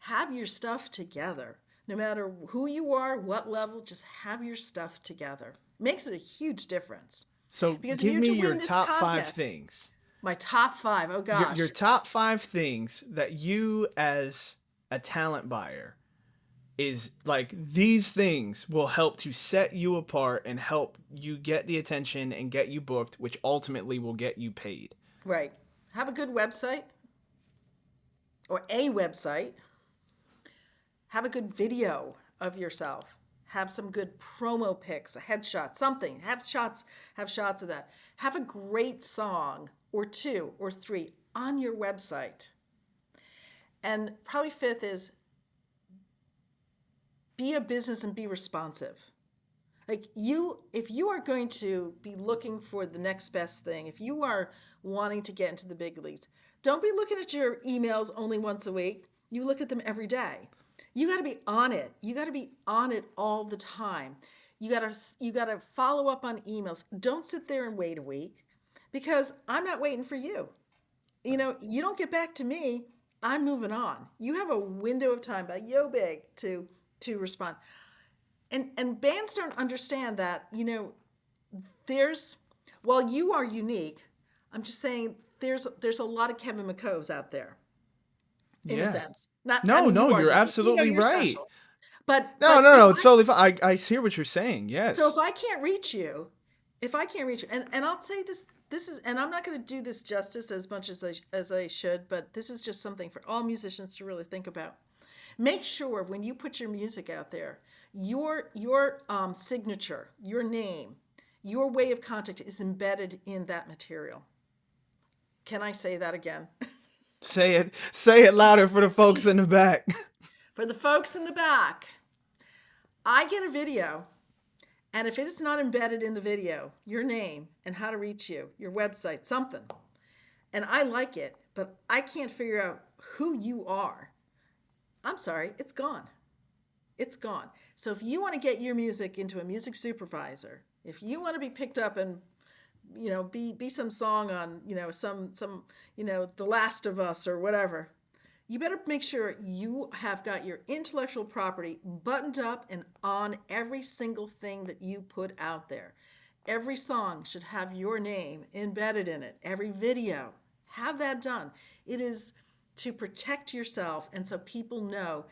S1: have your stuff together. No matter who you are, what level, just have your stuff together. Makes it a huge difference.
S2: So
S1: Because if
S2: give
S1: you're
S2: me
S1: to
S2: your
S1: win this
S2: top 5
S1: contest,
S2: things.
S1: my top 5. Oh gosh.
S2: Your top 5 things that you as a talent buyer is like, these things will help to set you apart and help you get the attention and get you booked, which ultimately will get you paid.
S1: Right. Have a good website, or a website. Have a good video of yourself. Have some good promo pics, a headshot, something. Have shots of that. Have a great song or 2 or 3 on your website. And probably 5th is be a business and be responsive. Like if you are going to be looking for the next best thing, if you are wanting to get into the big leagues, don't be looking at your emails only once a week. You look at them every day. You got to be on it. You got to be on it all the time. You got to follow up on emails. Don't sit there and wait a week, because I'm not waiting for you. You don't get back to me, I'm moving on. You have a window of time by yo big to respond. And bands don't understand that, while you are unique, I'm just saying there's a lot of Kevin McCoves out there. In a sense.
S2: You're absolutely
S1: you're
S2: right.
S1: special. But
S2: it's totally fine. I hear what you're saying. Yes.
S1: So if I can't reach you, and I'll say this is, and I'm not going to do this justice as much as I should, but this is just something for all musicians to really think about. Make sure when you put your music out there, your signature, your name, your way of contact is embedded in that material. Can I say that again?
S2: Say it louder for the folks in the back.
S1: For the folks in the back, I get a video, and if it's not embedded in the video, your name and how to reach you, your website, something, and I like it, but I can't figure out who you are, I'm sorry, it's gone. It's gone. So if you want to get your music into a music supervisor, if you want to be picked up and be some song on, some The Last of Us or whatever, you better make sure you have got your intellectual property buttoned up and on every single thing that you put out there. Every song should have your name embedded in it. Every video, have that done. It is to protect yourself, and so people know,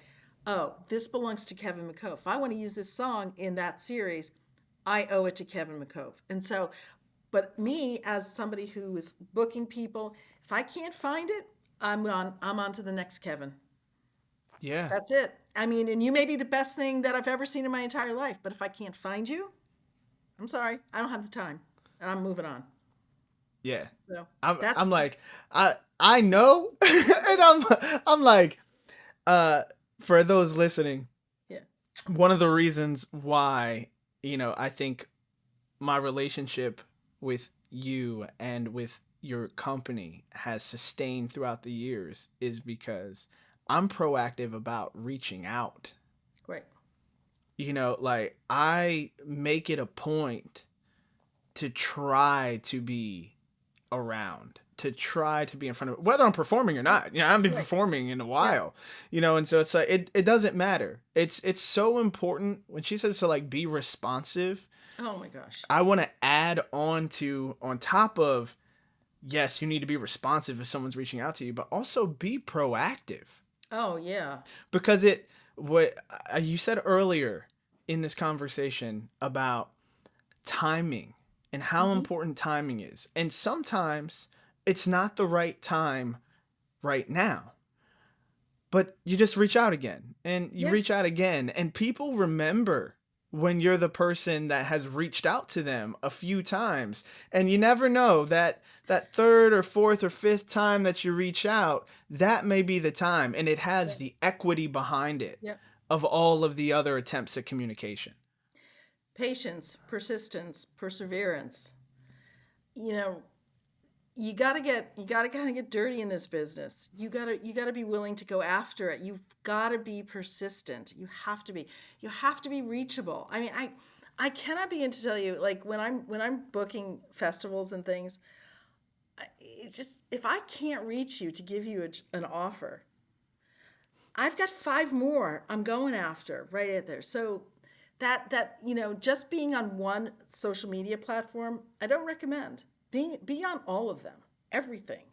S1: oh, this belongs to Kevin McCove. If I want to use this song in that series, I owe it to Kevin McCove. And so, but me as somebody who is booking people, if I can't find it, I'm on to the next Kevin.
S2: Yeah.
S1: That's it. I mean, and you may be the best thing that I've ever seen in my entire life, but if I can't find you, I'm sorry, I don't have the time, and I'm moving on.
S2: Yeah.
S1: So
S2: I'm like, I know, and I'm like, for those listening,
S1: yeah,
S2: one of the reasons why, I think my relationship with you and with your company has sustained throughout the years is because I'm proactive about reaching out.
S1: Right.
S2: Like, I make it a point to try to be around, to try to be in front of, whether I'm performing or not. I haven't been performing in a while, and so it's like, it doesn't matter. It's so important when she says to like be responsive.
S1: Oh my gosh.
S2: I want to add on top of, yes, you need to be responsive if someone's reaching out to you, but also be proactive.
S1: Oh yeah.
S2: Because what you said earlier in this conversation about timing and how important timing is. And sometimes it's not the right time right now, but you just reach out again and you reach out again, and people remember when you're the person that has reached out to them a few times, and you never know that third or fourth or fifth time that you reach out, that may be the time, and it has the equity behind it of all of the other attempts at communication.
S1: Patience, persistence, perseverance. You gotta kind of get dirty in this business. You gotta be willing to go after it. You've gotta be persistent. You have to be reachable. I mean, I cannot begin to tell you, like when I'm booking festivals and things, it just if I can't reach you to give you an offer, I've got five more I'm going after right at there. So just being on one social media platform, I don't recommend. Be on all of them, everything.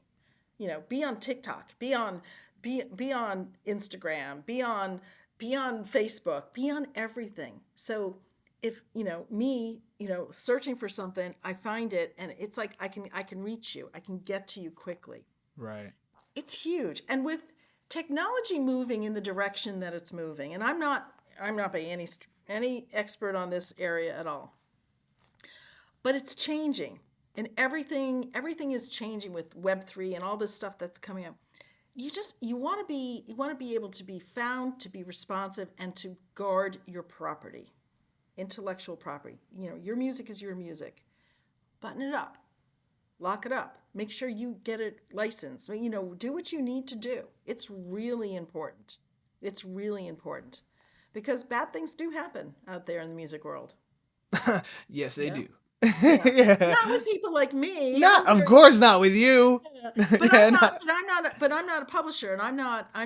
S1: Be on TikTok, be on Instagram, be on Facebook, be on everything. So if me, searching for something, I find it, and it's like I can reach you, I can get to you quickly.
S2: Right.
S1: It's huge. And with technology moving in the direction that it's moving, and I'm not by any expert on this area at all, but it's changing, and everything is changing with Web3 and all this stuff that's coming up. You want to be able to be found, to be responsive, and to guard your property, intellectual property. Your music is your music. Button it up. Lock it up. Make sure you get it licensed. Do what you need to do. It's really important. It's really important because bad things do happen out there in the music world.
S2: Yes, they
S1: Yeah.
S2: do.
S1: Yeah.
S2: Yeah.
S1: Not with people like me.
S2: Not, of course, not with you.
S1: But
S2: Yeah,
S1: I'm not. But I'm not a publisher, and I'm not. I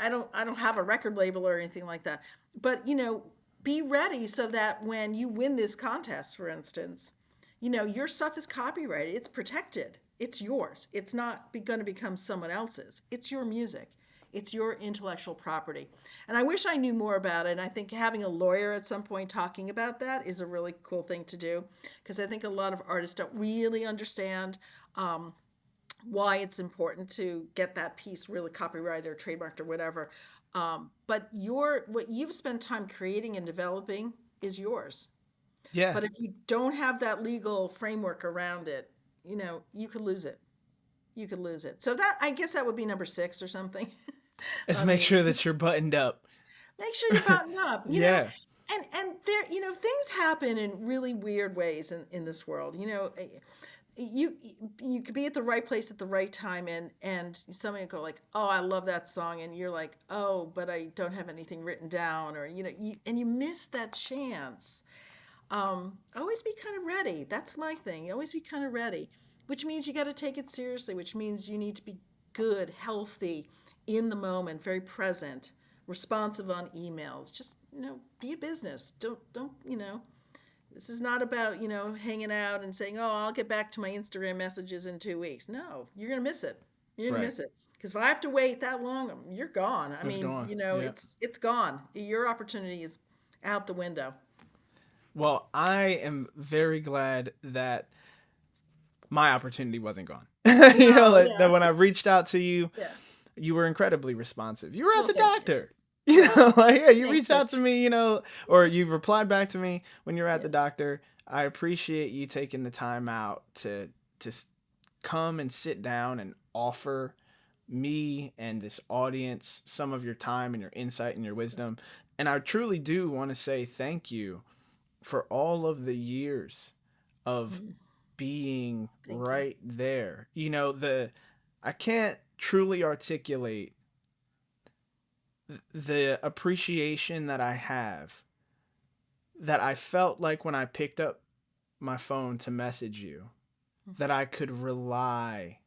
S1: don't have a record label or anything like that. But be ready so that when you win this contest, for instance, your stuff is copyrighted. It's protected. It's yours. It's not going to become someone else's. It's your music. It's your intellectual property. And I wish I knew more about it. And I think having a lawyer at some point talking about that is a really cool thing to do, because I think a lot of artists don't really understand why it's important to get that piece really copyrighted or trademarked or whatever. But what you've spent time creating and developing is yours.
S2: Yeah.
S1: But if you don't have that legal framework around it, you could lose it. You could lose it. So I guess that would be number 6 or something.
S2: Let's
S1: I
S2: make
S1: mean,
S2: sure that you're buttoned up.
S1: make sure you're buttoned up.
S2: Yeah.
S1: And there, things happen in really weird ways in this world. You could be at the right place at the right time, and somebody will go like, "Oh, I love that song," and you're like, "Oh, but I don't have anything written down," or and you miss that chance. Always be kind of ready. That's my thing. Always be kind of ready, which means you got to take it seriously, which means you need to be good, healthy, in the moment, very present, responsive on emails. Just, be a business. Don't, this is not about, hanging out and saying, "Oh, I'll get back to my Instagram messages in 2 weeks." No, you're going to miss it. You're going to miss it. Because if I have to wait that long, you're gone. I
S2: It's
S1: mean,
S2: gone. Yeah.
S1: it's gone. Your opportunity is out the window.
S2: Well, I am very glad that my opportunity wasn't gone. That when I reached out to you,
S1: Yeah.
S2: you were incredibly responsive. You were at
S1: Well,
S2: the
S1: thank you.
S2: doctor. You
S1: Thank
S2: reached
S1: you.
S2: out to me, or you replied back to me when you're at the doctor. I appreciate you taking the time out to come and sit down and offer me and this audience some of your time and your insight and your wisdom. And I truly do want to say thank you for all of the years of being
S1: Thank you.
S2: right there. I can't truly articulate the appreciation that I have, that I felt like when I picked up my phone to message you, that I could rely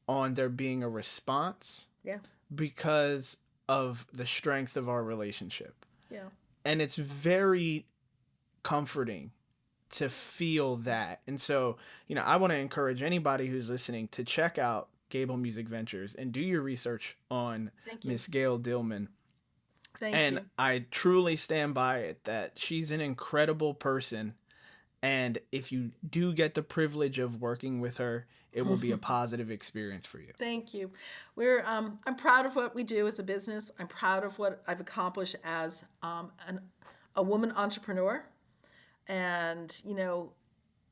S2: on there being a response
S1: Yeah.
S2: because of the strength of our relationship.
S1: Yeah.
S2: And it's very comforting to feel that. And so, I want to encourage anybody who's listening to check out Gable Music Ventures and do your research on
S1: Thank you.
S2: Miss Gail Dillman.
S1: Thank
S2: And
S1: you.
S2: I truly stand by it that she's an incredible person. And if you do get the privilege of working with her, it will be a positive experience for you.
S1: Thank you. I'm proud of what we do as a business. I'm proud of what I've accomplished as a woman entrepreneur. And,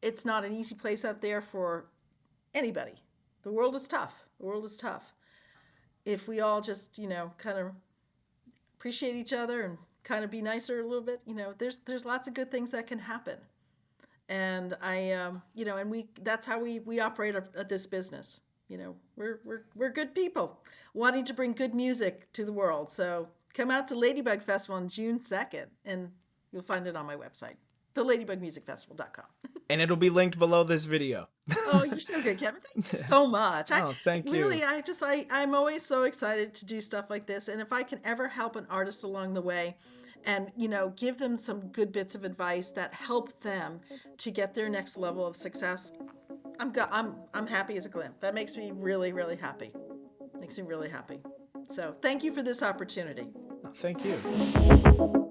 S1: it's not an easy place out there for anybody. The world is tough. The world is tough. If we all just, kind of appreciate each other and kind of be nicer a little bit, there's lots of good things that can happen. And that's how we operate at this business. We're good people wanting to bring good music to the world. So come out to Ladybug Festival on June 2nd and, You'll find it on my website, theladybugmusicfestival.com.
S2: And it'll be linked below this video.
S1: Oh, you're so good, Kevin. Thank you so much.
S2: Thank you.
S1: Really, I'm always so excited to do stuff like this. And if I can ever help an artist along the way and, give them some good bits of advice that help them to get their next level of success, I'm happy as a clam. That makes me really, really happy. Makes me really happy. So thank you for this opportunity.
S2: Thank you.